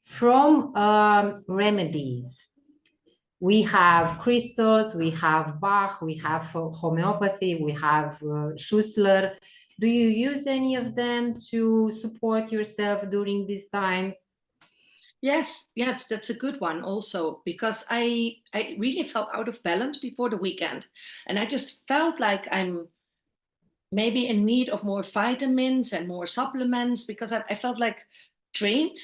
From remedies, we have crystals, we have Bach, we have homeopathy, we have Schussler. Do you use any of them to support yourself during these times? Yes, that's a good one also, because I really felt out of balance before the weekend, and I just felt like I'm maybe in need of more vitamins and more supplements, because I felt like drained,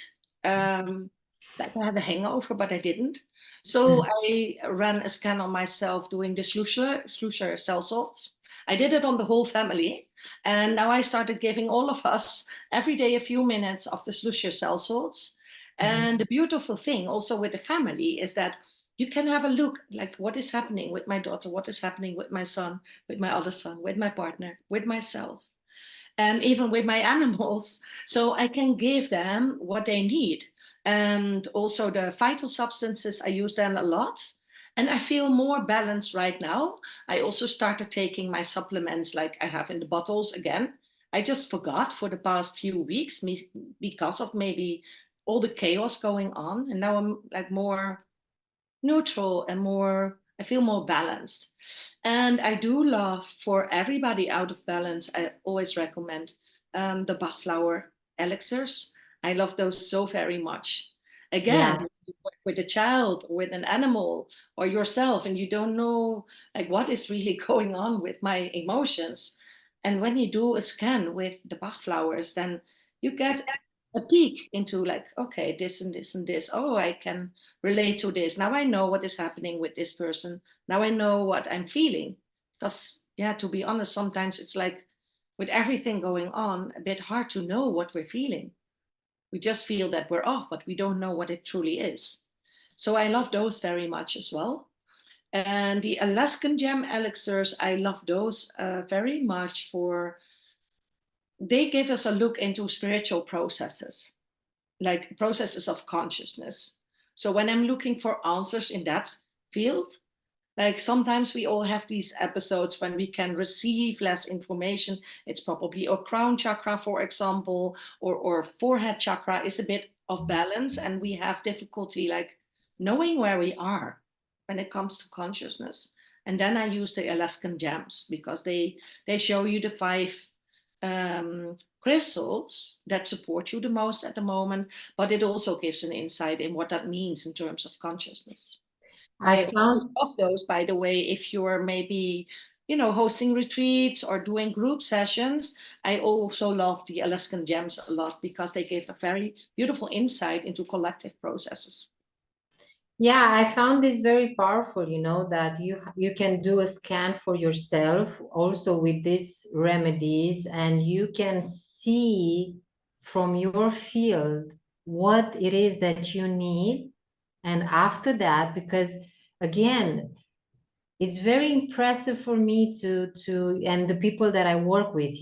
like I had a hangover, but I didn't. So I ran a scan on myself doing the Schlusser cell salts. I did it on the whole family, and now I started giving all of us every day a few minutes of the Schlusser cell salts. And the beautiful thing also with the family is that you can have a look like what is happening with my daughter, what is happening with my son, with my other son, with my partner, with myself, and even with my animals. So I can give them what they need. And also the vital substances, I use them a lot. And I feel more balanced right now. I also started taking my supplements like I have in the bottles again. I just forgot for the past few weeks because of maybe all the chaos going on. And now I'm like more neutral and more, I feel more balanced. And I do love, for everybody out of balance, I always recommend the Bach flower elixirs. I love those so very much. Again, Yeah. you work with a child or with an animal or yourself, and you don't know like what is really going on with my emotions. And when you do a scan with the Bach flowers, then you get a peek into like, okay, this and this and this. Oh, I can relate to this. Now I know what is happening with this person. Now I know what I'm feeling. Because, yeah, to be honest, sometimes it's like with everything going on, a bit hard to know what we're feeling. We just feel that we're off, but we don't know what it truly is. So I love those very much as well. And the Alaskan gem elixirs, I love those very much for, they give us a look into spiritual processes, like processes of consciousness. So when I'm looking for answers in that field, like sometimes we all have these episodes when we can receive less information. It's probably our crown chakra, for example, or forehead chakra is a bit of balance, and we have difficulty like knowing where we are when it comes to consciousness. And then I use the Alaskan gems because they show you the five crystals that support you the most at the moment, but it also gives an insight in what that means in terms of consciousness. I I found love those, by the way, if you're maybe, hosting retreats or doing group sessions. I also love the Alaskan gems a lot because they give a very beautiful insight into collective processes. Yeah, I found this very powerful, that you can do a scan for yourself also with these remedies, and you can see from your field what it is that you need. And after that, because again, it's very impressive for me to and the people that I work with,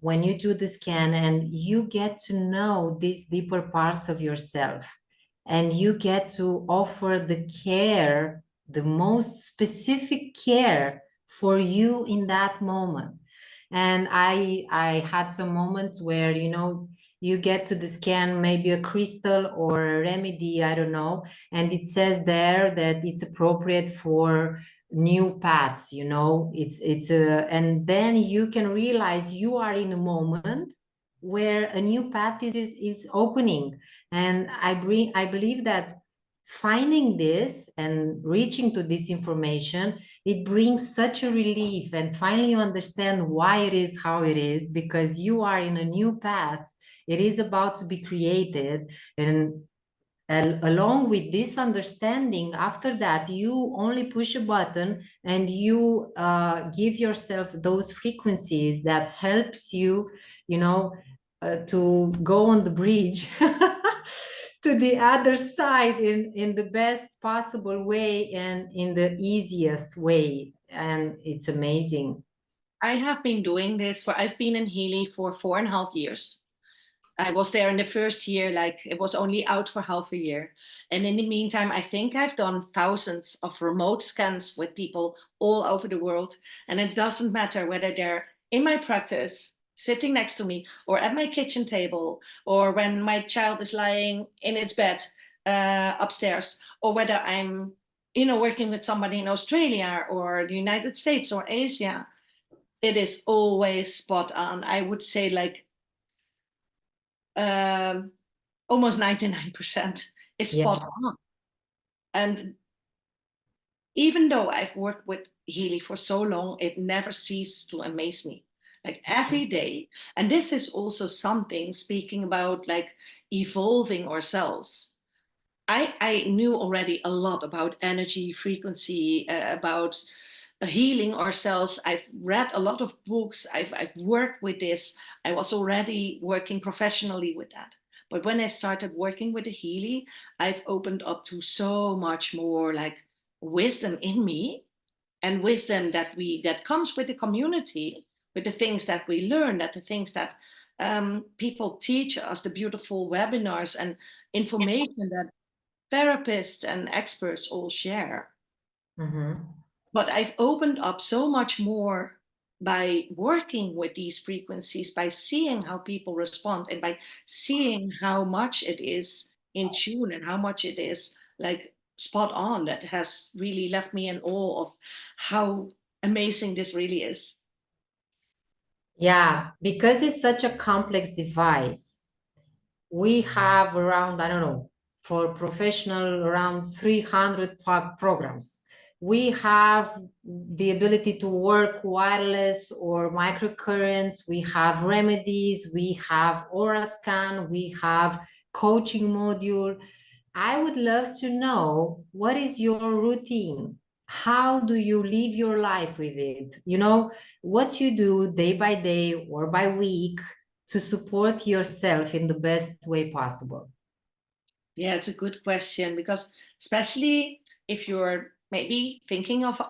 when you do the scan and you get to know these deeper parts of yourself, and you get to offer the care, the most specific care for you in that moment. And I had some moments where, you get to the scan maybe a crystal or a remedy, I don't know, and it says there that it's appropriate for new paths, and then you can realize you are in a moment where a new path is opening. And I believe that finding this and reaching to this information, it brings such a relief, and finally you understand why it is how it is, because you are in a new path. It is about to be created. And along with this understanding, after that you only push a button and you give yourself those frequencies that helps you, to go on the bridge to the other side in the best possible way and in the easiest way. And it's amazing. I have been doing this I've been in Healy for 4.5 years. I was there in the first year, like it was only out for half a year. And in the meantime, I think I've done thousands of remote scans with people all over the world. And it doesn't matter whether they're in my practice sitting next to me, or at my kitchen table, or when my child is lying in its bed upstairs, or whether I'm, working with somebody in Australia or the United States or Asia, it is always spot on. I would say like almost 99% is Yeah. spot on. And even though I've worked with Healy for so long, it never ceases to amaze me. Like every day. And this is also something, speaking about like evolving ourselves. I knew already a lot about energy, frequency, about healing ourselves. I've read a lot of books. I've worked with this. I was already working professionally with that. But when I started working with the Healy, I've opened up to so much more like wisdom in me, and wisdom that comes with the community, with the things that we learn, that the things that people teach us, the beautiful webinars and information that therapists and experts all share. Mm-hmm. But I've opened up so much more by working with these frequencies, by seeing how people respond, and by seeing how much it is in tune and how much it is like spot on, that has really left me in awe of how amazing this really is. Yeah, because it's such a complex device, we have around, I don't know, for professional, around 300 programs. We have the ability to work wireless or microcurrents. We have remedies. We have aura scan. We have coaching module. I would love to know, what is your routine? How do you live your life with it? What you do day by day or by week to support yourself in the best way possible. Yeah, it's a good question, because especially if you're maybe thinking of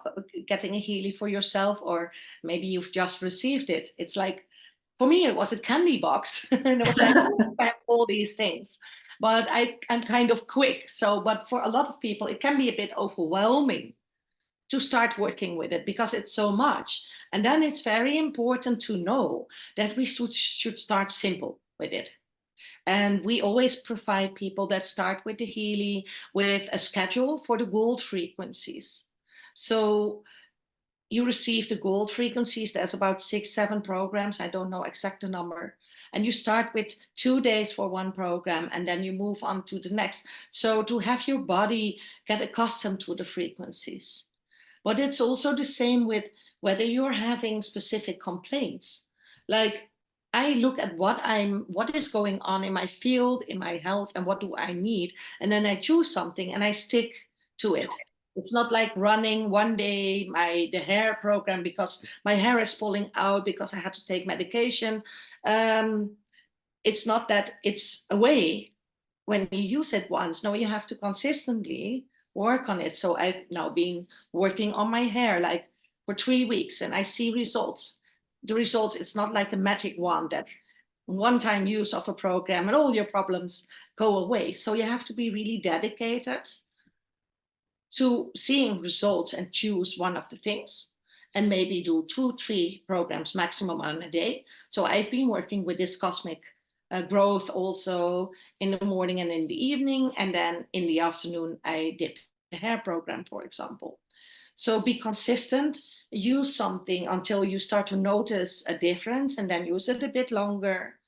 getting a Healy for yourself, or maybe you've just received it, it's like, for me, it was a candy box. And it was like, I have all these things. But I'm kind of quick. But for a lot of people, it can be a bit overwhelming to start working with it, because it's so much. And then it's very important to know that we should start simple with it. And we always provide people that start with the Healy with a schedule for the gold frequencies. So you receive the gold frequencies. There's about 6, 7 programs. I don't know exact number. And you start with 2 days for one program, and then you move on to the next. So to have your body get accustomed to the frequencies. But it's also the same with whether you're having specific complaints. Like, I look at what is going on in my field, in my health, and what do I need, and then I choose something and I stick to it. It's not like running one day the hair program because my hair is falling out because I had to take medication. It's not that it's a way when you use it once. No, you have to consistently work on it. So I've now been working on my hair like for 3 weeks, and I see results. The results, it's not like a magic wand that one-time use of a program and all your problems go away. So you have to be really dedicated to seeing results and choose one of the things, and maybe do 2, 3 programs maximum on a day. So I've been working with this cosmic growth also in the morning and in the evening, and then in the afternoon I did the hair program, for example. So be consistent, use something until you start to notice a difference, and then use it a bit longer.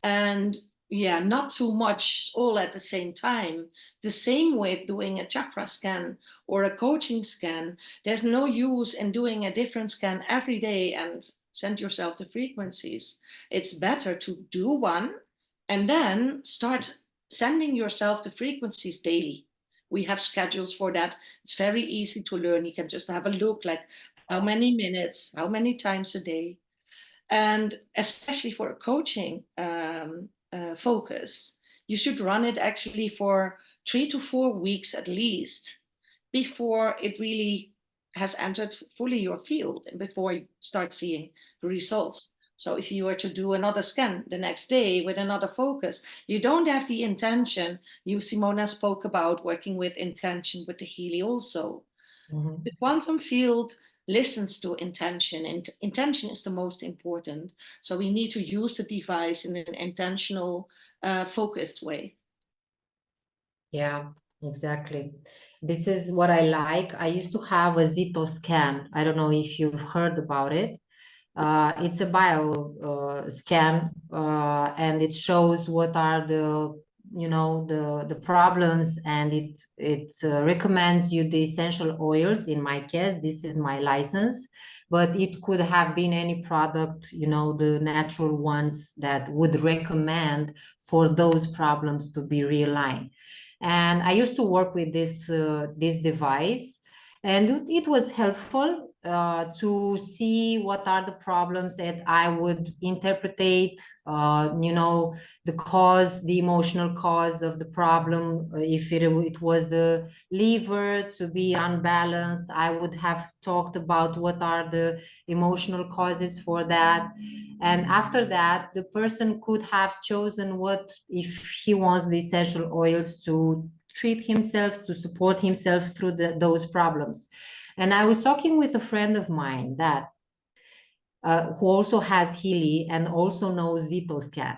And yeah, not too much all at the same time. The same with doing a chakra scan or a coaching scan. There's no use in doing a different scan every day and send yourself the frequencies. It's better to do one and then start sending yourself the frequencies daily. We have schedules for that. It's very easy to learn. You can just have a look, like how many minutes, how many times a day. And especially for a coaching focus, you should run it actually for 3 to 4 weeks at least before it really has entered fully your field and before you start seeing the results. So if you were to do another scan the next day with another focus, you don't have the intention. You, Simona, spoke about working with intention with the Healy also. Mhm. The quantum field listens to intention, and intention is the most important. So we need to use the device in an intentional, focused way. Yeah, exactly. This is what I like. I used to have a Zito scan. I don't know if you've heard about it. It's a bio scan, and it shows what are the, you know, the problems, and it recommends you the essential oils. In my case, this is my license, but it could have been any product, you know, the natural ones that would recommend for those problems to be realigned. And I used to work with this device, and it was helpful to see what are the problems, that I would interpretate, you know, the cause, the emotional cause of the problem. If it was the liver to be unbalanced, I would have talked about what are the emotional causes for that. And after that, the person could have chosen what, if he wants the essential oils to treat himself, to support himself through those problems. And I was talking with a friend of mine that who also has Healy and also knows ZitoScan.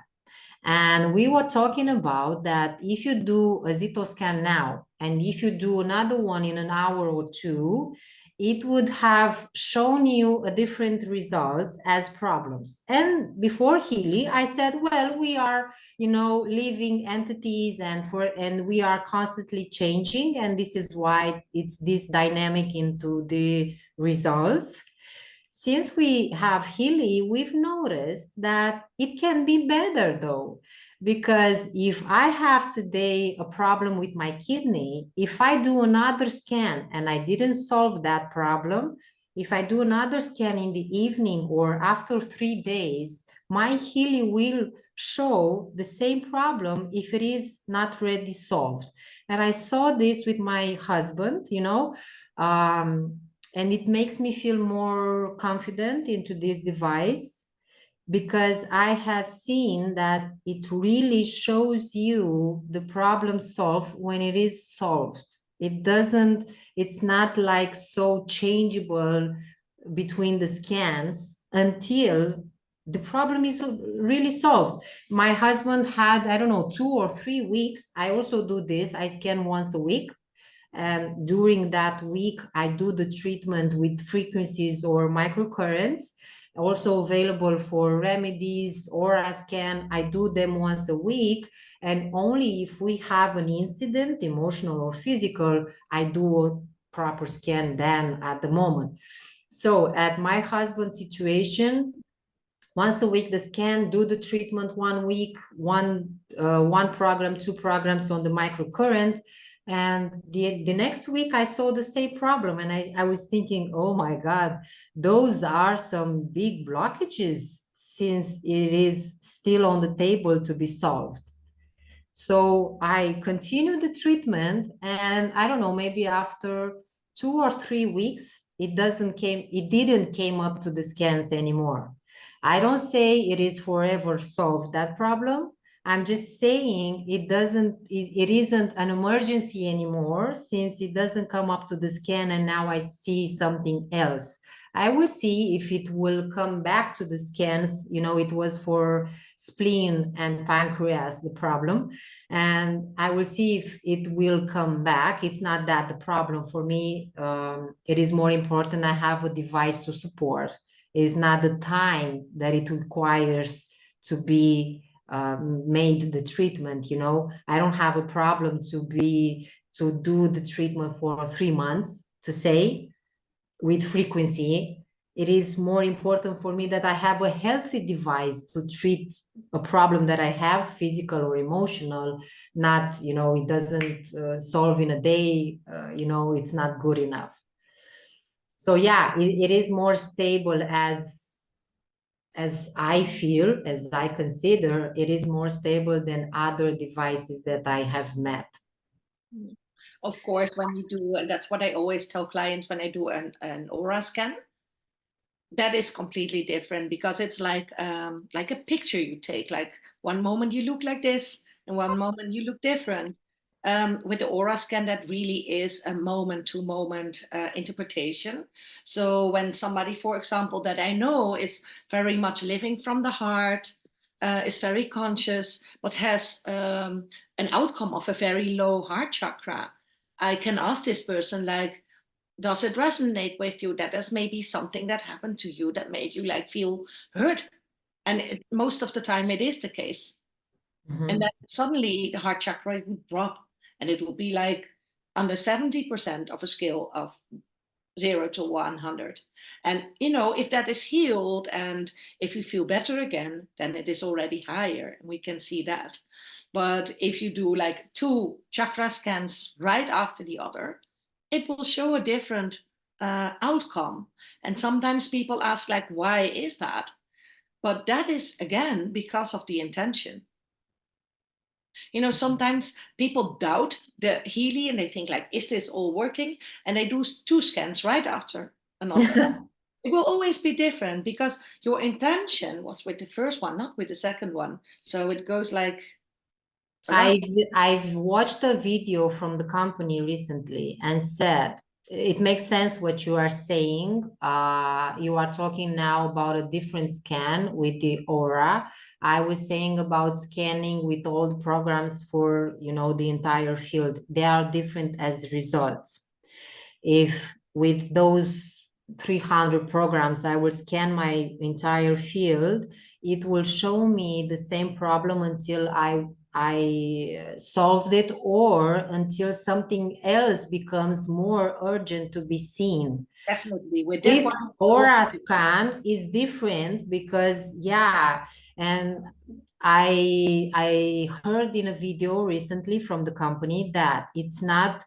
And we were talking about that if you do a ZitoScan now, and if you do another one in an hour or two, it would have shown you a different results as problems. And before Healy, I said, well, we are, you know, living entities, and we are constantly changing, and this is why it's this dynamic into the results. Since we have Healy, we've noticed that it can be better though, because if I have today a problem with my kidney, if I do another scan and I didn't solve that problem, if I do another scan in the evening or after 3 days, my Healy will show the same problem if it is not ready solved. And I saw this with my husband, you know, and it makes me feel more confident into this device, because I have seen that it really shows you the problem solved when it is solved. It's not like so changeable between the scans until the problem is really solved. My husband had, I don't know, 2 or 3 weeks. I also do this. I scan once a week. And during that week, I do the treatment with frequencies or microcurrents, also available for remedies or a scan. I do them once a week. And only if we have an incident, emotional or physical, I do a proper scan then at the moment. So at my husband's situation, once a week the scan, do the treatment 1 week, one program, 2 programs on the microcurrent, and the next week I saw the same problem, and I was thinking, oh my God, those are some big blockages, since it is still on the table to be solved. So I continued the treatment, and I don't know, maybe after 2 or 3 weeks, it didn't came up to the scans anymore. I don't say it is forever solved, that problem. I'm just saying it isn't an emergency anymore, since it doesn't come up to the scan and now I see something else. I will see if it will come back to the scans. You know, it was for spleen and pancreas, the problem, and I will see if it will come back. It's not that the problem for me. It is more important I have a device to support. It is not the time that it requires to be made the treatment. You know, I don't have a problem to do the treatment for 3 months, to say, with frequency. It is more important for me that I have a healthy device to treat a problem that I have, physical or emotional. Not, you know, it doesn't solve in a day, you know, it's not good enough. So yeah, it is more stable, as I feel, as I consider, it is more stable than other devices that I have met. Of course, when you do, and that's what I always tell clients when I do an aura scan, that is completely different, because it's like a picture you take. Like one moment you look like this, and one moment you look different. With the aura scan, that really is a moment-to-moment interpretation. So when somebody, for example, that I know is very much living from the heart, is very conscious, but has an outcome of a very low heart chakra, I can ask this person, like, does it resonate with you? That is maybe something that happened to you that made you like feel hurt. And most of the time it is the case. And then suddenly the heart chakra would drop, and it would be like under 70% of a scale of 0 to 100. And, you know, if that is healed and if you feel better again, then it is already higher. And we can see that. But if you do like 2 chakra scans right after the other, it will show a different outcome. And sometimes people ask, like, why is that? But that is, again, because of the intention. You know, sometimes people doubt the Healy and they think, like, is this all working? And they do 2 scans right after another. It will always be different because your intention was with the first one, not with the second one. So it goes like I've watched a video from the company recently and said it makes sense what you are saying. You are talking now about a different scan with the aura. I was saying about scanning with all the programs for, you know, the entire field. They are different as results. If with those 300 programs, I will scan my entire field, it will show me the same problem until I solved it, or until something else becomes more urgent to be seen. definitely with that With one. aura scan is different because, yeah, and I heard in a video recently from the company that it's not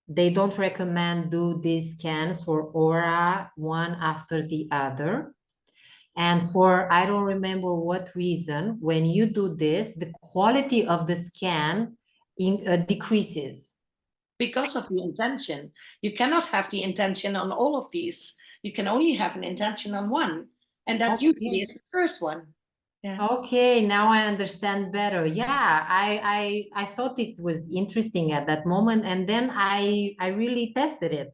they don't recommend do these scans for aura one after the other. And for, I don't remember what reason, when you do this, the quality of the scan decreases. Because of the intention. You cannot have the intention on all of these. You can only have an intention on one. And that usually Okay. is the first one. Yeah. Okay, now I understand better. Yeah, I thought it was interesting at that moment, and then I really tested it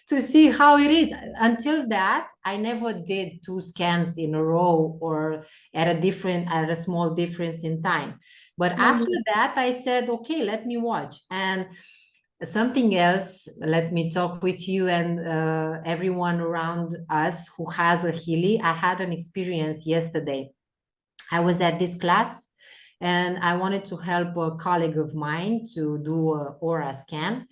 to see how it is. Until that, I never did 2 scans in a row or at a small difference in time. But after that, I said, okay, let me watch. And something else, let me talk with you and everyone around us who has a Healy. I had an experience yesterday. I was at this class and I wanted to help a colleague of mine to do a aura scan.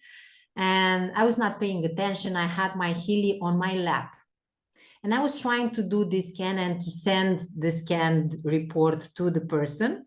And I was not paying attention. I had my Healy on my lap. And I was trying to do this scan and to send the scanned report to the person.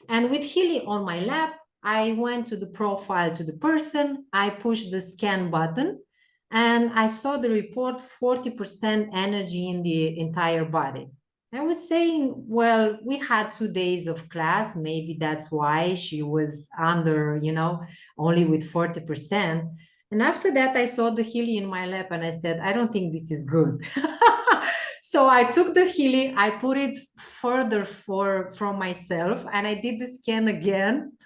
And with Healy on my lap, I went to the profile to the person. I pushed the scan button and I saw the report 40% energy in the entire body. I was saying, well, we had 2 days of class. Maybe that's why she was under, you know, only with 40%. And after that, I saw the Healy in my lap and I said, I don't think this is good. So I took the Healy, I put it further from myself, and I did the scan again.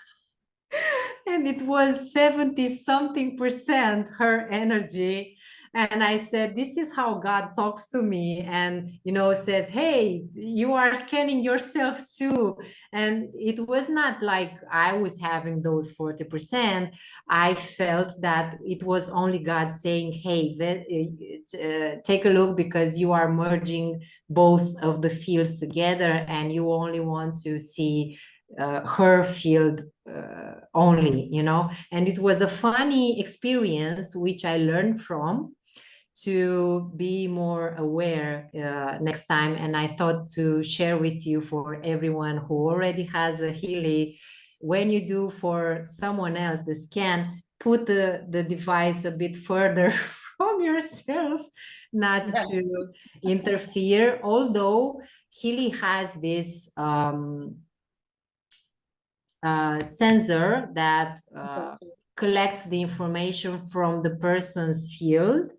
And it was 70 something percent her energy. And I said, this is how God talks to me, and, you know, says, hey, you are scanning yourself too. And it was not like I was having those 40%. I felt that it was only God saying, hey, take a look, because you are merging both of the fields together and you only want to see her field only, you know. And it was a funny experience which I learned from, to be more aware next time. And I thought to share with you, for everyone who already has a Healy, when you do for someone else the scan, put the device a bit further from yourself, not to interfere. Although Healy has this sensor that collects the information from the person's field.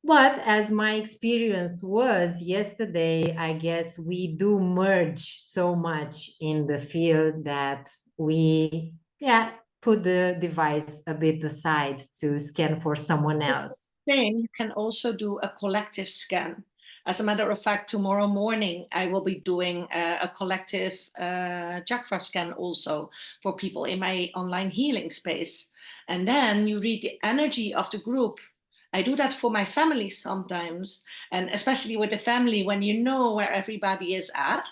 But as my experience was yesterday, I guess we do merge so much in the field that we, yeah, put the device a bit aside to scan for someone else. Same, you can also do a collective scan. As a matter of fact, tomorrow morning I will be doing a collective chakra scan also for people in my online healing space. And then you read the energy of the group. I do that for my family sometimes, and especially with the family, when you know where everybody is at,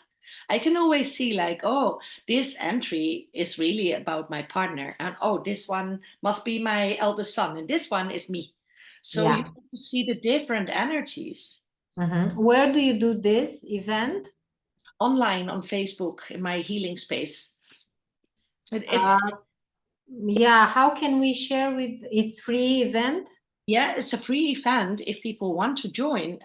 I can always see like, oh, this entry is really about my partner, and oh, this one must be my eldest son, and this one is me. So you Yeah. get to see the different energies Where do you do this event? online on Facebook in my healing space. Uh, yeah, how can we share with its free event? Yeah, it's a free event. If people want to join,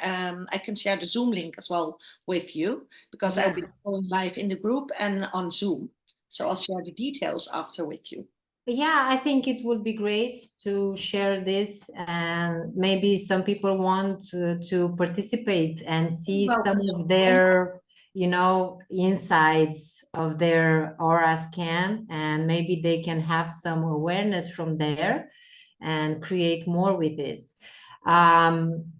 I can share the Zoom link as well with you because I'll Yeah. be going live in the group and on Zoom. So I'll share the details after with you. Yeah, I think it would be great to share this, and maybe some people want to participate and see some Welcome to of join. their, insights of their aura scan, and maybe they can have some awareness from there and create more with this. Um,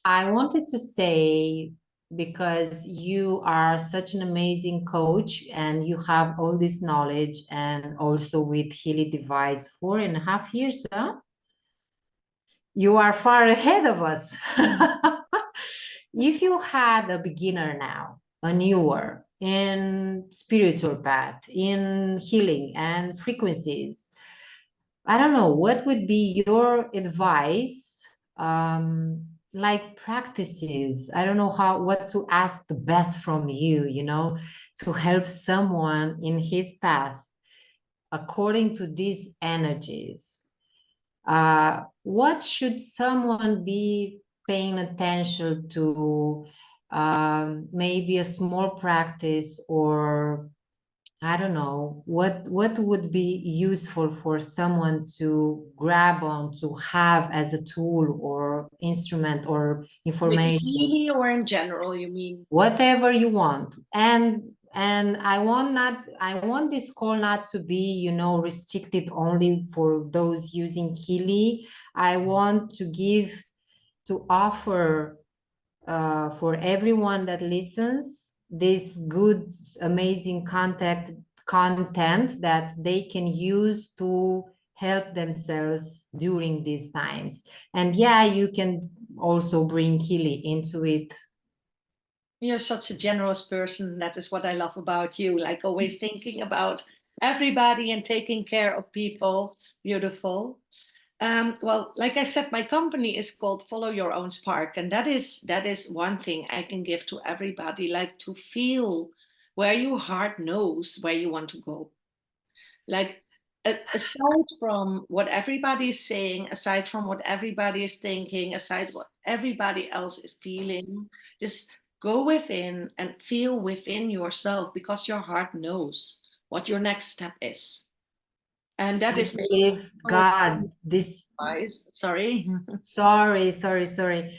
I wanted to say, because you are such an amazing coach and you have all this knowledge, and also with Healy Device 4.5 years, huh? You are far ahead of us. If you had a beginner now, a newer in spiritual path, in healing and frequencies, I don't know, what would be your advice? Like practices. I don't know what to ask the best from you, to help someone in his path according to these energies. What should someone be paying attention to? Maybe a small practice, or I don't know, what would be useful for someone to grab on, to have as a tool or instrument or With information, Healy or in general, you mean? whatever you want. And I want this call not to be, restricted only for those using Healy. I want to offer, for everyone that listens, this good, amazing content that they can use to help themselves during these times. And yeah, you can also bring Healy into it. You're such a generous person. That is what I love about you. Like always thinking about everybody and taking care of people. Beautiful. Well, like I said, my company is called Follow Your Own Spark, and that is one thing I can give to everybody, like to feel where your heart knows where you want to go. Like aside from what everybody is saying, aside from what everybody is thinking, aside what everybody else is feeling, just go within and feel within yourself because your heart knows what your next step is. And that I is believe so God, this, wise. Sorry. sorry.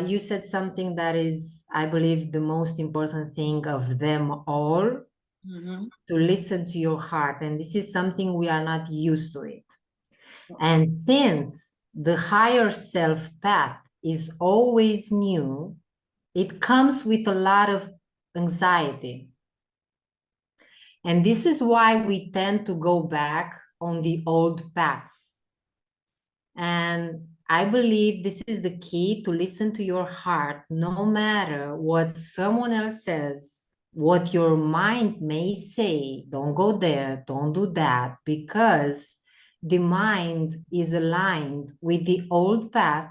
You said something that is, I believe, the most important thing of them all, Mhm. to listen to your heart. And this is something we are not used to it. And since the higher self path is always new, it comes with a lot of anxiety. And this is why we tend to go back on the old paths. And I believe this is the key, to listen to your heart, no matter what someone else says, what your mind may say. Don't go there, don't do that, because the mind is aligned with the old path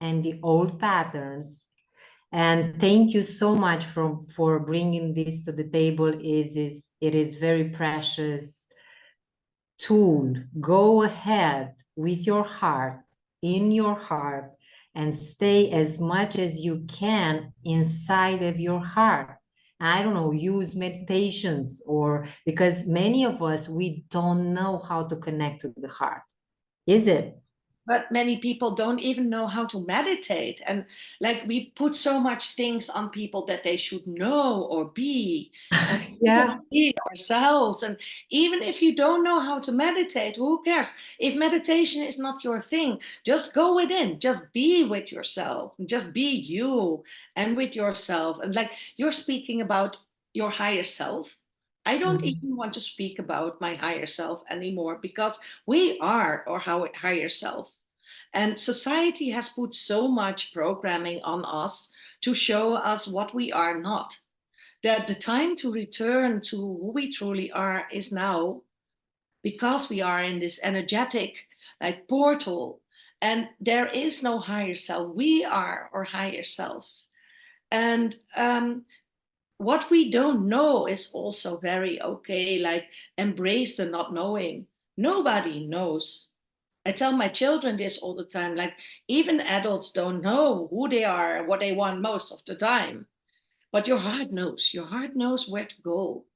and the old patterns. And thank you so much for bringing this to the table. It is very precious tool. Go ahead with your heart, in your heart, and stay as much as you can inside of your heart. I don't know, use meditations, or because many of us, we don't know how to connect to the heart. Is it? but many people don't even know how to meditate. And like we put so much things on people that they should know or be, and we Yeah. just be ourselves. And even if you don't know how to meditate, who cares? If meditation is not your thing, just go within, just be with yourself, just be you and with yourself. And like you're speaking about your higher self. I don't Mhm. even want to speak about my higher self anymore because we are our higher self. And society has put so much programming on us to show us what we are not, that the time to return to who we truly are is now, because we are in this energetic like portal, and there is no higher self. We are our higher selves. And what we don't know is also very okay. Like embrace the not knowing. Nobody knows. I tell my children this all the time. Like even adults don't know who they are, what they want most of the time. But your heart knows. Your heart knows where to go.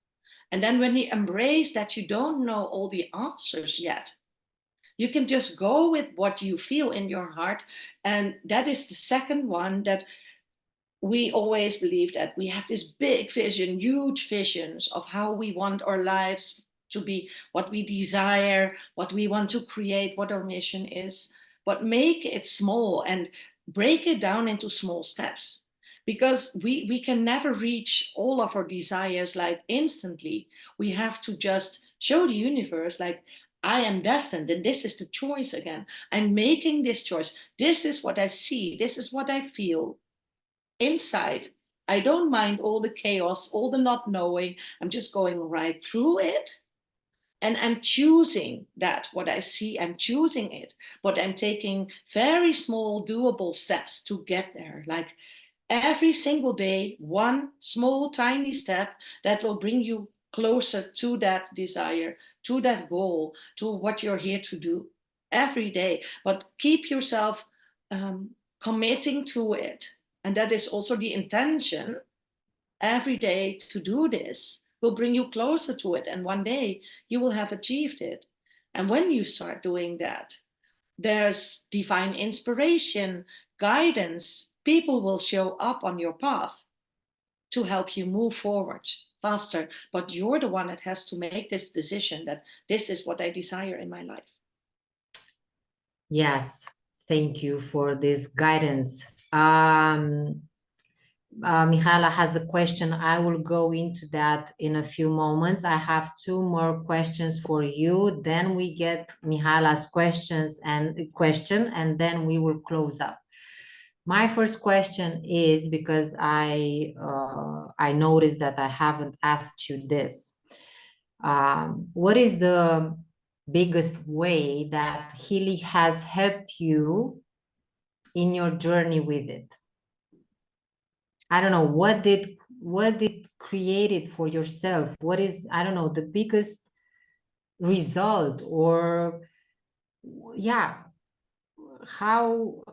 And then when you embrace that you don't know all the answers yet, you can just go with what you feel in your heart. And that is the second one, that we always believe that we have this big vision, huge visions of how we want our lives to be, what we desire, what we want to create, what our mission is. But make it small and break it down into small steps. Because we can never reach all of our desires like instantly. We have to just show the universe, like, I am destined, and this is the choice again. I'm making this choice. This is what I see. This is what I feel inside. I don't mind all the chaos, all the not knowing. I'm just going right through it. And I'm choosing that, what I see, I'm choosing it. But I'm taking very small, doable steps to get there. Like every single day, one small, tiny step that will bring you closer to that desire, to that goal, to what you're here to do every day. But keep yourself committing to it. And that is also the intention. Every day to do this will bring you closer to it. And one day you will have achieved it. And when you start doing that, there's divine inspiration, guidance. People will show up on your path to help you move forward faster. But you're the one that has to make this decision that this is what I desire in my life. Yes, thank you for this guidance. Mihaela has a question. I will go into that in a few moments. I have two more questions for you. Then we get Mihaela's question, and then we will close up. My first question is, because I noticed that I haven't asked you this. What is the biggest way that Healy has helped you in your journey with it? I don't know, what did create it for yourself? What is, I don't know, the biggest result, or yeah,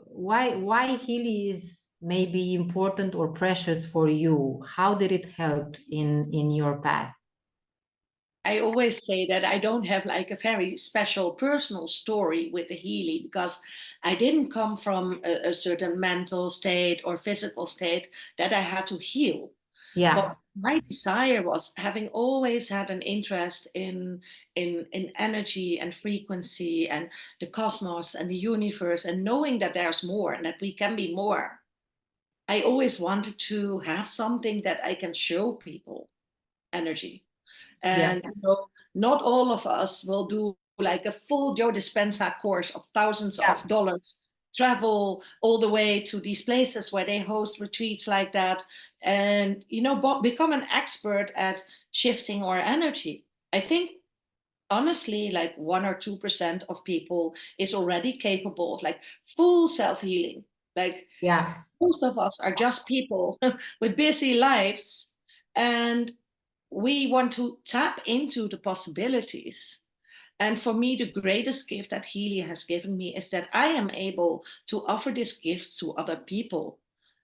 why Healy is maybe important or precious for you? How did it help in your path? I always say that I don't have like a very special personal story with the Healy, because I didn't come from a certain mental state or physical state that I had to heal. But Yeah, my desire was, having always had an interest in energy and frequency and the cosmos and the universe, and knowing that there's more and that we can be more. I always wanted to have something that I can show people, energy. yeah, And not all of us will do like a full Joe Dispenza course of thousands yeah, of dollars, travel all the way to these places where they host retreats like that, and become an expert at shifting our energy. I think honestly, like 1 or 2% of people is already capable of like full self-healing. Like yeah, most of us are just people with busy lives, and we want to tap into the possibilities. And for me, the greatest gift that Healy has given me is that I am able to offer this gift to other people.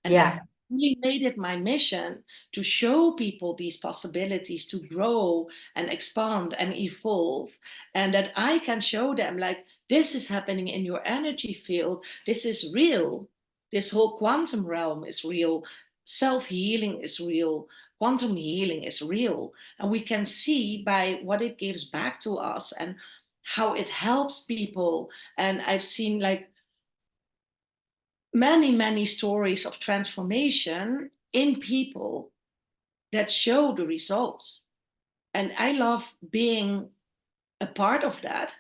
And that yeah, really made it my mission to show people these possibilities to grow and expand and evolve, and that I can show them, like, this is happening in your energy field, this is real, this whole quantum realm is real, self-healing is real, quantum healing is real, and we can see by what it gives back to us and how it helps people. And I've seen like many stories of transformation in people that show the results, and I love being a part of that.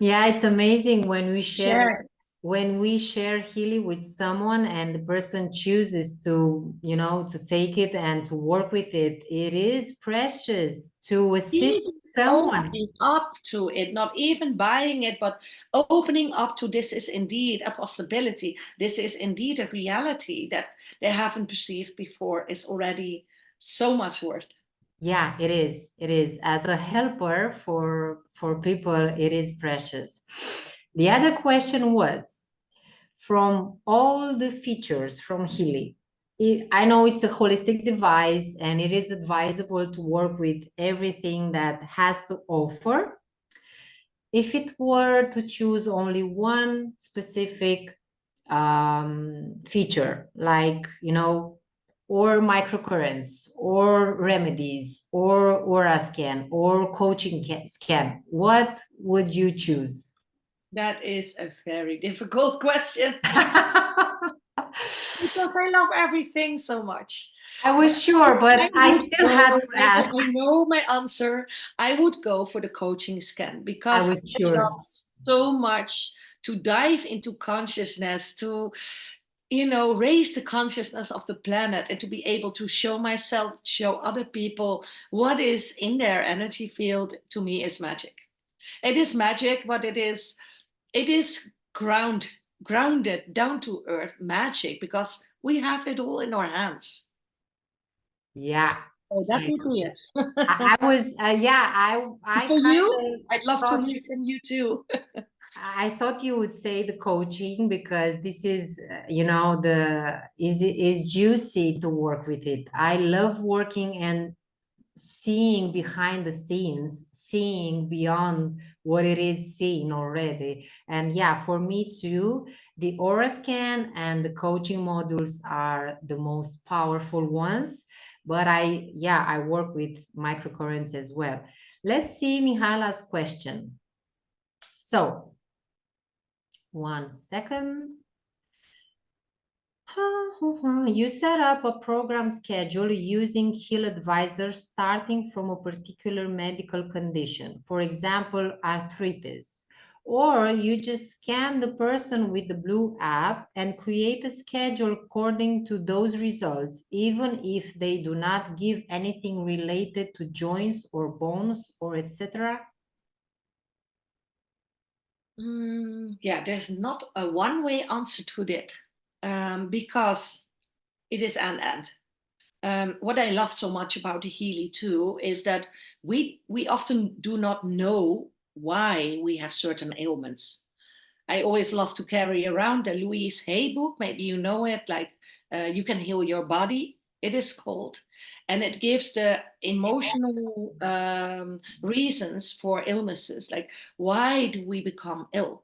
Yeah, it's amazing when we Share. share healing with someone and the person chooses to, to take it and to work with it. It is precious to assist Even someone. opening up to it, not even buying it, but opening up to, this is indeed a possibility, this is indeed a reality that they haven't perceived before, is already so much worth. Yeah, it is. It is. As a helper for people, it is precious. The other question was, from all the features from Healy, I know it's a holistic device and it is advisable to work with everything that has to offer. If it were to choose only one specific feature, like, or microcurrents, or remedies, or aura scan, or coaching scan, what would you choose? That is a very difficult question. Because I love everything so much. I But was sure, but I still had to ask. I know my answer. I would go for the coaching scan I because was I sure. love so much to dive into consciousness, to, raise the consciousness of the planet, and to be able to show myself, show other people what is in their energy field. To me, is magic. It is magic, but it is grounded, down to earth magic, because we have it all in our hands. Yeah. So that would be it. I was, yeah, I For you, kind of I'd love to thought, hear from you too. I thought you would say the coaching because this is, the is juicy to work with it. I love working and seeing behind the scenes, seeing beyond what it is seen already. And yeah, for me too, the aura scan and the coaching modules are the most powerful ones. But I work with microcurrents as well. Let's see Mihaila's question. So, one second. You set up a program schedule using Heal Advisor starting from a particular medical condition, for example, arthritis. Or you just scan the person with the blue app and create a schedule according to those results, even if they do not give anything related to joints or bones or etc. Yeah, there's not a one-way answer to that, because it is and. What I love so much about the Healy too is that we often do not know why we have certain ailments. I always love to carry around the Louise Hay book. Maybe you know it, like You Can Heal Your Body, it is called. And it gives the emotional reasons for illnesses, like why do we become ill?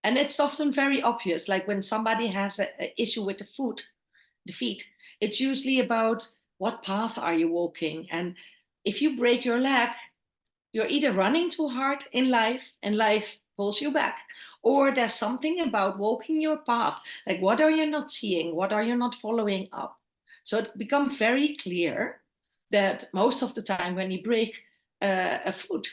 And it's often very obvious, like when somebody has an issue with the feet, it's usually about what path are you walking. And if you break your leg, you're either running too hard in life and life pulls you back, or there's something about walking your path, like what are you not seeing, what are you not following up. So it becomes very clear that most of the time when you break a foot,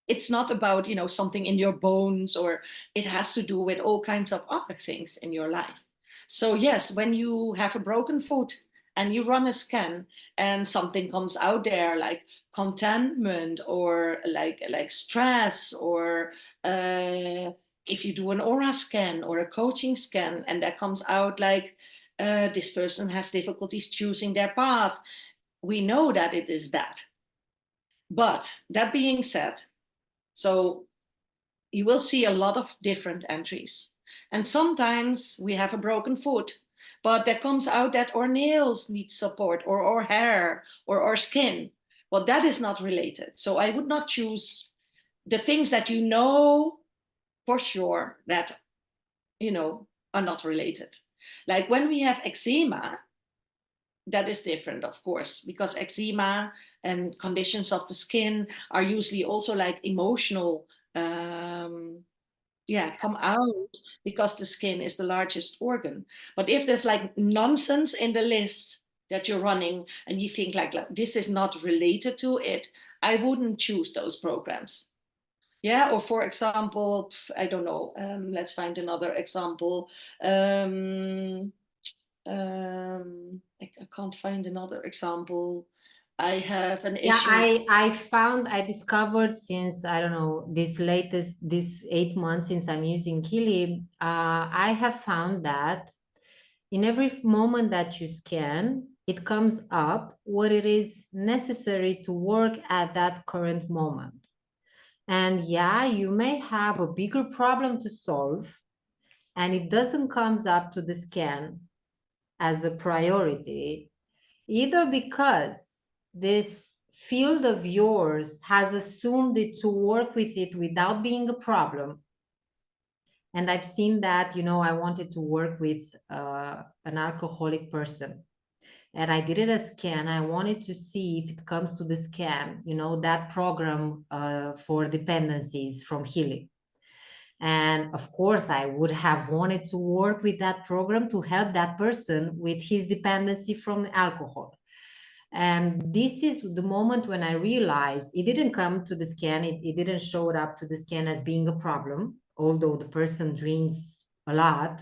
it's not about something in your bones, or it has to do with all kinds of other things in your life. So yes, when you have a broken foot and you run a scan and something comes out there, like contentment, or like stress, or if you do an aura scan or a coaching scan and that comes out like this person has difficulties choosing their path, we know that it is that. But that being said, so you will see a lot of different entries. And sometimes we have a broken foot, but there comes out that our nails need support, or our hair, or our skin. Well, that is not related. So I would not choose the things that you know for sure that, are not related. Like when we have eczema, that is different, of course, because eczema and conditions of the skin are usually also like emotional, come out, because the skin is the largest organ. But if there's like nonsense in the list that you're running and you think like this is not related to it, I wouldn't choose those programs. Yeah, or for example, I don't know, let's find another example. I can't find another example. I have an Yeah, issue. I discovered since, I don't know, this 8 months since I'm using Kili, I have found that in every moment that you scan, it comes up what it is necessary to work at that current moment. And yeah, you may have a bigger problem to solve, and it doesn't comes up to the scan as a priority, either because this field of yours has assumed it to work with it without being a problem. And I've seen that, I wanted to work with an alcoholic person. And I did a scan. I wanted to see if it comes to the scan, that program for dependencies from Healing. And of course, I would have wanted to work with that program to help that person with his dependency from alcohol. And this is the moment when I realized it didn't come to the scan. It didn't show up to the scan as being a problem, although the person drinks a lot.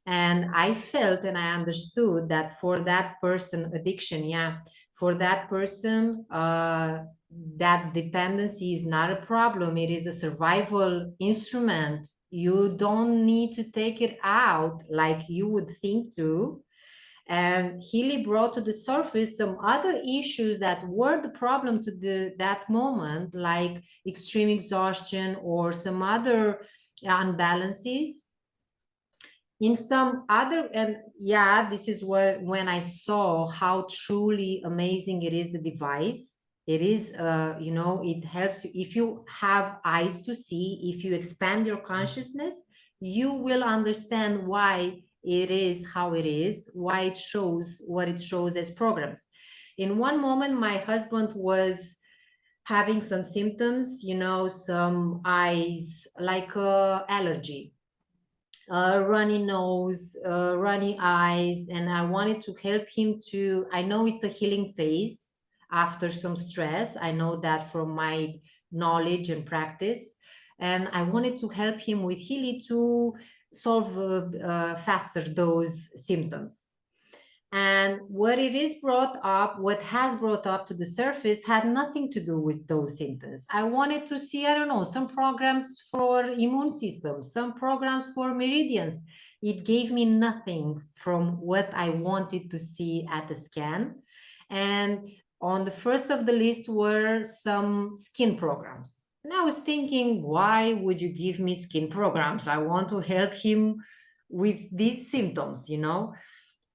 And I felt and I understood that for that person, addiction, for that person, that dependency is not a problem. It is a survival instrument. You don't need to take it out like you would think to. And Healy brought to the surface some other issues that were the problem to that moment, like extreme exhaustion or some other unbalances in some other. And this is when I saw how truly amazing it is, the device. It is it helps you. If you have eyes to see, if you expand your consciousness, you will understand why it is how it is, why it shows what it shows as programs. In one moment, my husband was having some symptoms, some eyes, like allergy, runny nose, runny eyes, and I wanted to help him to. I know it's a healing phase after some stress. I know that from my knowledge and practice, and I wanted to help him with Healy to solve faster those symptoms. And what has brought up to the surface had nothing to do with those symptoms. I wanted to see, I don't know, some programs for immune systems, some programs for meridians. It gave me nothing from what I wanted to see at the scan. And on the first of the list were some skin programs. And I was thinking, why would you give me skin programs? I want to help him with these symptoms,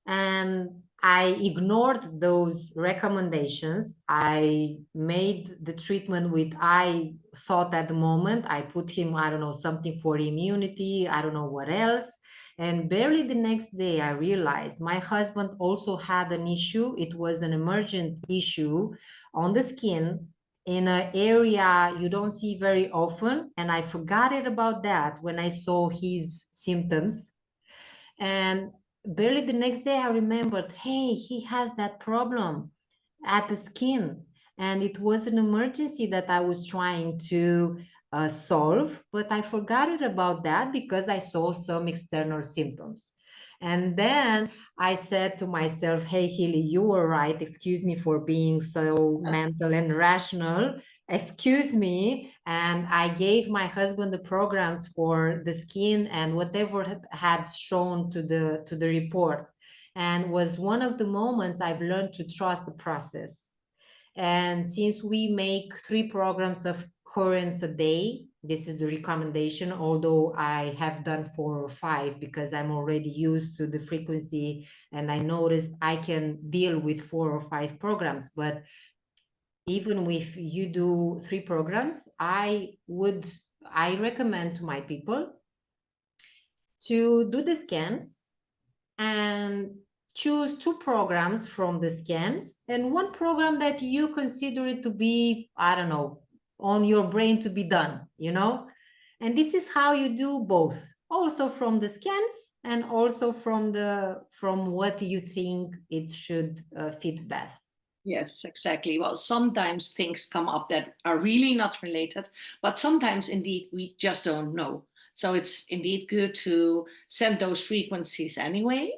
and I ignored those recommendations. I made the treatment with, I thought at the moment, I put him, I don't know, something for immunity, I don't know what else. And barely the next day, I realized my husband also had an issue. It was an emergent issue on the skin in an area you don't see very often. And I forgot it about that when I saw his symptoms. And barely the next day, I remembered, hey, he has that problem at the skin. And it was an emergency that I was trying to solve, but I forgot it about that because I saw some external symptoms. And then I said to myself, hey, Healy, you were right. Excuse me for being so mental and rational. Excuse me. And I gave my husband the programs for the skin and whatever had shown to the report. And was one of the moments I've learned to trust the process. And since we make 3 programs of currents a day. This is the recommendation, although I have done 4 or 5 because I'm already used to the frequency and I noticed I can deal with 4 or 5 programs. But even if you do 3 programs, I recommend to my people to do the scans and choose 2 programs from the scans and 1 program that you consider it to be, I don't know, on your brain to be done, you know? And this is how you do both, also from the scans and also from what you think it should fit best. Yes, exactly. Well, sometimes things come up that are really not related, but sometimes indeed we just don't know. So it's indeed good to send those frequencies anyway.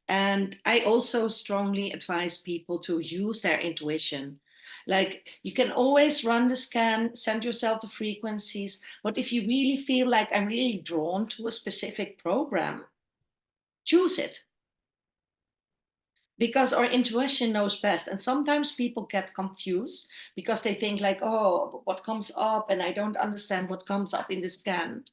And I also strongly advise people to use their intuition. Like you can always run the scan, send yourself the frequencies, but if you really feel like I'm really drawn to a specific program, choose it, because our intuition knows best. And sometimes people get confused because they think like, oh, what comes up, and I don't understand what comes up in the scan.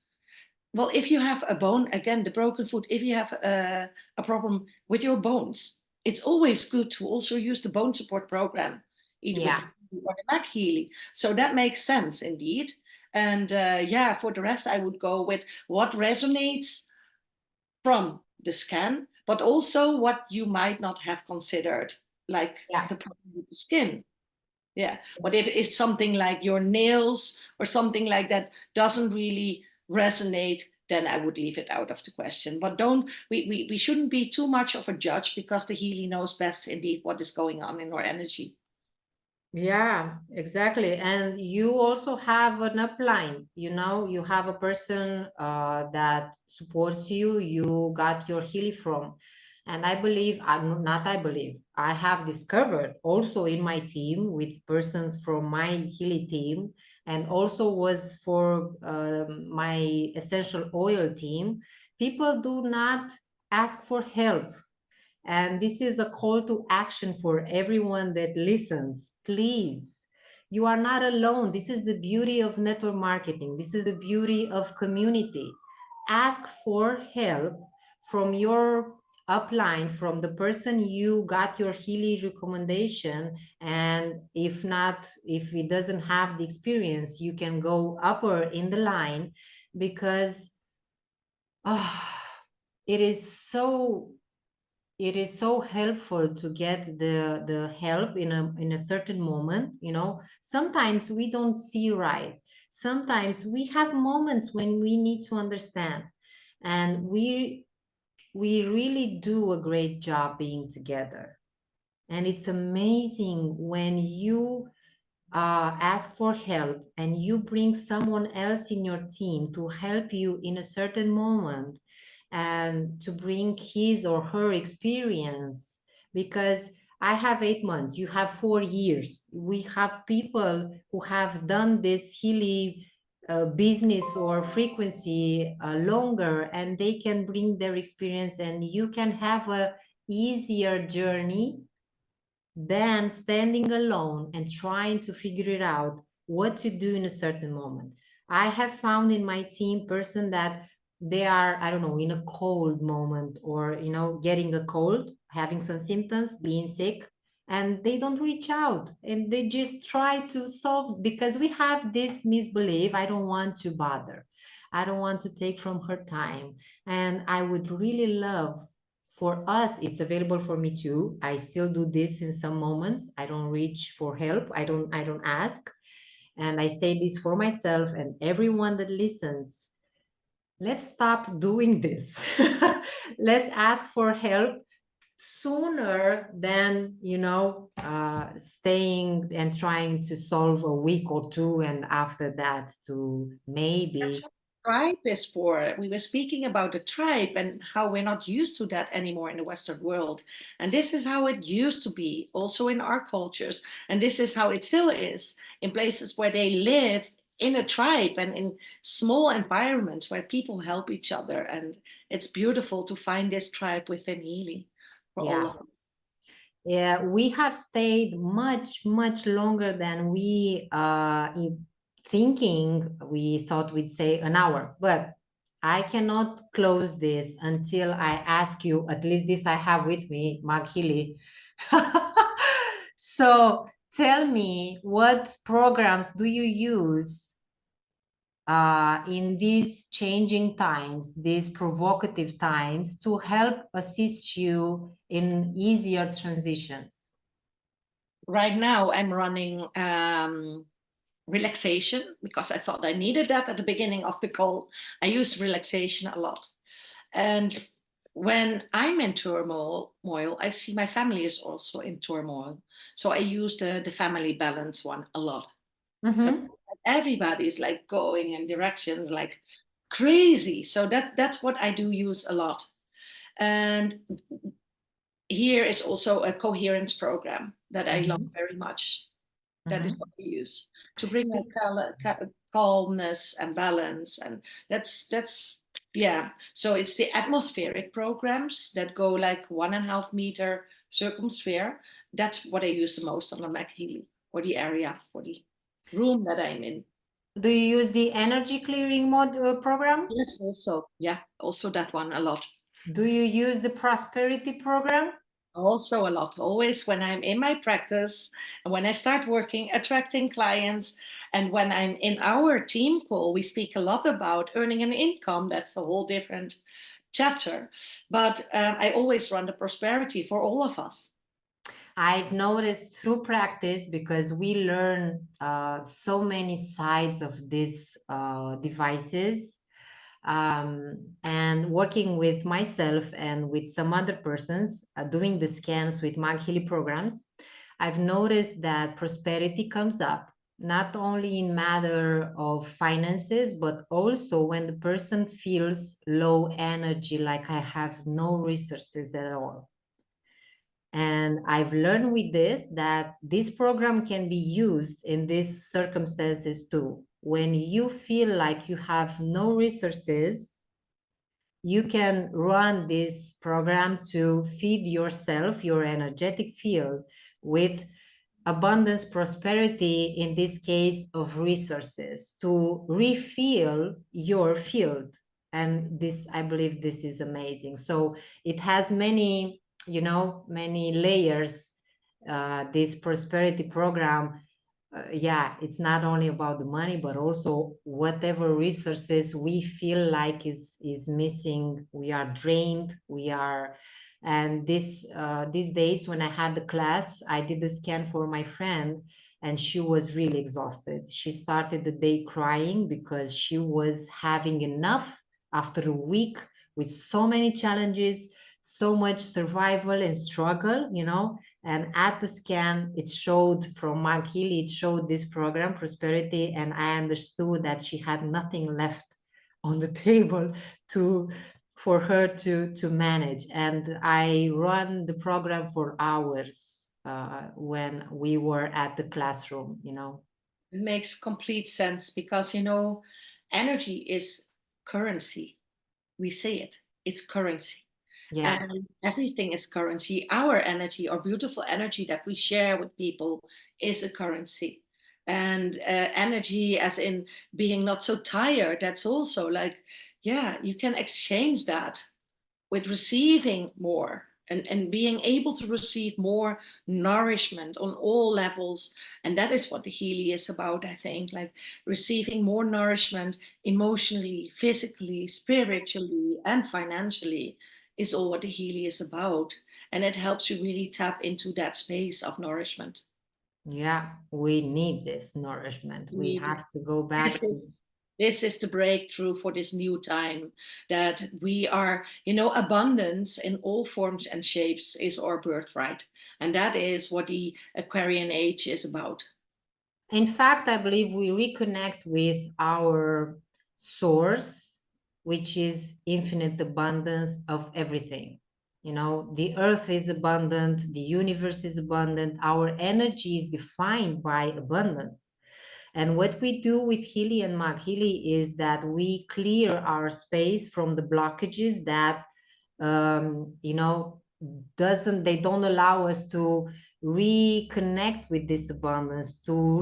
Well, if you have a bone, again, the broken foot, if you have a problem with your bones, it's always good to also use the bone support program, either with Yeah. the or the Mac Healy. So that makes sense indeed. And yeah, for the rest, I would go with what resonates from the scan, but also what you might not have considered, like Yeah. the problem with the skin. Yeah. But if it's something like your nails or something like that doesn't really resonate, then I would leave it out of the question. But we shouldn't be too much of a judge, because the Healy knows best indeed what is going on in our energy. Yeah, exactly. And you also have an upline, you know, you have a person that supports you, you got your Healy from. And I believe, I'm not, I believe, I have discovered also in my team with persons from my Healy team, and also was for my essential oil team, people do not ask for help. And this is a call to action for everyone that listens. Please, you are not alone. This is the beauty of network marketing. This is the beauty of community. Ask for help from your upline, from the person you got your Healy recommendation. And if not, if it doesn't have the experience, you can go upper in the line, because it is so helpful to get the help in a certain moment. You know, sometimes we don't see right, sometimes we have moments when we need to understand, and we really do a great job being together. And it's amazing when you ask for help and you bring someone else in your team to help you in a certain moment and to bring his or her experience. Because I have 8 months, you have 4 years. We have people who have done this Healy business or frequency longer, and they can bring their experience, and you can have a easier journey than standing alone and trying to figure it out what to do in a certain moment. I have found in my team person that they are, I don't know, in a cold moment, or, you know, getting a cold, having some symptoms, being sick, and they don't reach out and they just try to solve, because we have this misbelief, I don't want to bother. I don't want to take from her time. And I would really love for us, it's available for me too. I still do this in some moments. I don't reach for help. I don't ask. And I say this for myself and everyone that listens. Let's stop doing this. Let's ask for help sooner than, staying and trying to solve a week or two, and after that to That's maybe. what tribe is for. We were speaking about the tribe and how we're not used to that anymore in the Western world. And this is how it used to be also in our cultures. And this is how it still is in places where they live in a tribe and in small environments where people help each other. And it's beautiful to find this tribe within Healy for all Yeah. of us. Yeah, we have stayed much, much longer than we thinking we thought we'd say an hour, but I cannot close this until I ask you, at least this I have with me, Mark Healy. So tell me, what programs do you use in these changing times, these provocative times, to help assist you in easier transitions? Right now, I'm running relaxation because I thought I needed that at the beginning of the call. I use relaxation a lot. And when I'm in turmoil, I see my family is also in turmoil. So I use the family balance one a lot. Mm-hmm. Everybody's like going in directions like crazy. So that's what I do use a lot. And here is also a coherence program that I love very much. That is what we use to bring calmness and balance, and that's yeah. So it's the atmospheric programs that go like 1.5 meter circumsphere. That's what I use the most on the Mac Healy, for the area, for the room that I'm in. Do you use the energy clearing program? Yes, also, yeah, also that one a lot. Do you use the prosperity program? Also a lot, always when I'm in my practice and when I start working, attracting clients, and when I'm in our team call, we speak a lot about earning an income. That's a whole different chapter. But I always run the prosperity for all of us. I've noticed through practice, because we learn so many sides of these devices, and working with myself and with some other persons doing the scans with Mag Healy programs, I've noticed that prosperity comes up not only in matter of finances, but also when the person feels low energy, like I have no resources at all. And I've learned with this that this program can be used in these circumstances too. When you feel like you have no resources, you can run this program to feed yourself, your energetic field, with abundance, prosperity, in this case of resources, to refill your field. And this, I believe this is amazing. So it has many, many layers, this prosperity program. Yeah, it's not only about the money, but also whatever resources we feel like is missing. We are drained. And these days when I had the class, I did the scan for my friend, and she was really exhausted. She started the day crying because she was having enough after a week with so many challenges, so much survival and struggle, and at the scan, it showed from Mark Healy, it showed this program, Prosperity, and I understood that she had nothing left on the table for her to manage. And I run the program for hours when we were at the classroom, It makes complete sense because, energy is currency. We say it, it's currency. Yeah. And everything is currency. Our energy, our beautiful energy that we share with people, is a currency. And energy, as in being not so tired, that's also like, yeah, you can exchange that with receiving more, and being able to receive more nourishment on all levels. And that is what the Healy is about, I think, like receiving more nourishment emotionally, physically, spiritually, and financially is all what the Healy is about. And it helps you really tap into that space of nourishment. Yeah, we need this nourishment. We We have to go back this to. is this is the breakthrough for this new time, that we are, abundance in all forms and shapes is our birthright, and that is what the Aquarian age is about. In fact, I believe we reconnect with our source, which is infinite abundance of everything. The earth is abundant, the universe is abundant, our energy is defined by abundance. And what we do with Healy and Mag Healy is that we clear our space from the blockages that, they don't allow us to reconnect with this abundance, to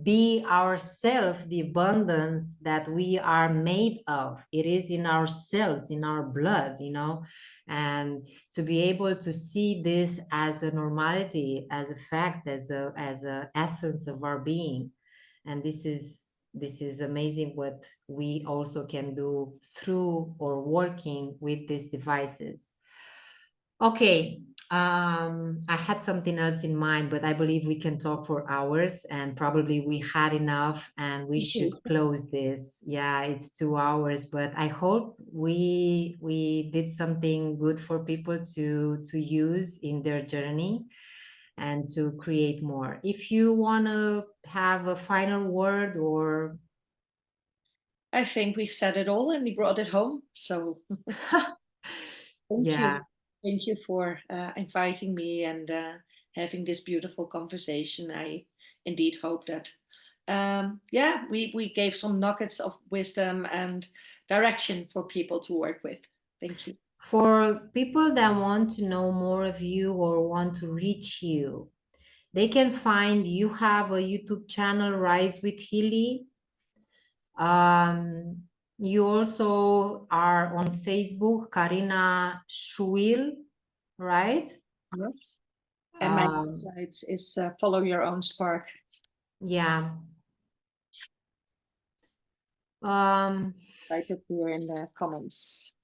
be ourselves the abundance that we are made of. It is in our cells, in our blood, you know, and to be able to see this as a normality, as a fact, as a essence of our being. And this is amazing what we also can do through or working with these devices. Okay, I had something else in mind, but I believe we can talk for hours, and probably we had enough and we should close this. Yeah, it's 2 hours, but I hope we did something good for people to use in their journey and to create more. If you want to have a final word, or I think we've said it all and we brought it home. So thank yeah. you. Thank you for inviting me and having this beautiful conversation. I indeed hope that, yeah, we gave some nuggets of wisdom and direction for people to work with. Thank you. For people that want to know more of you or want to reach you, they can find you have a YouTube channel, Rise with Healy. You also are on Facebook, Karina Schuil, right? Yes. And my Um, website is Follow Your Own Spark. yeah. Um, Right up here in the comments.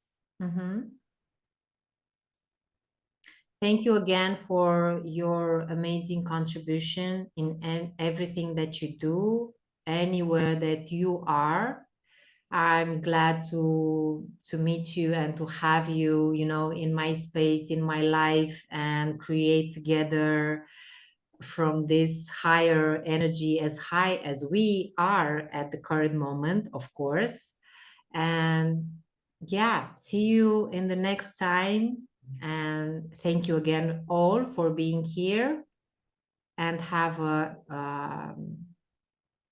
mhm. Thank you again for your amazing contribution in everything that you do, anywhere that you are. I'm glad to meet you and to have you, you know, in my space, in my life, and create together from this higher energy, as high as we are at the current moment, of course. And yeah, see you in the next time. And thank you again all for being here, and have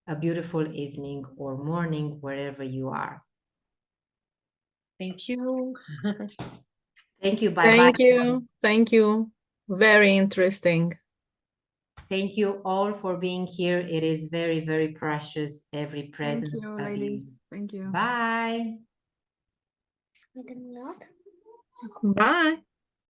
a beautiful evening or morning wherever you are. Thank you. Thank you. Bye bye. Thank you. Thank you. Very interesting. Thank you all for being here. It is very, very precious, every Thank presence you, of you. ladies. Thank you. Bye. Bye.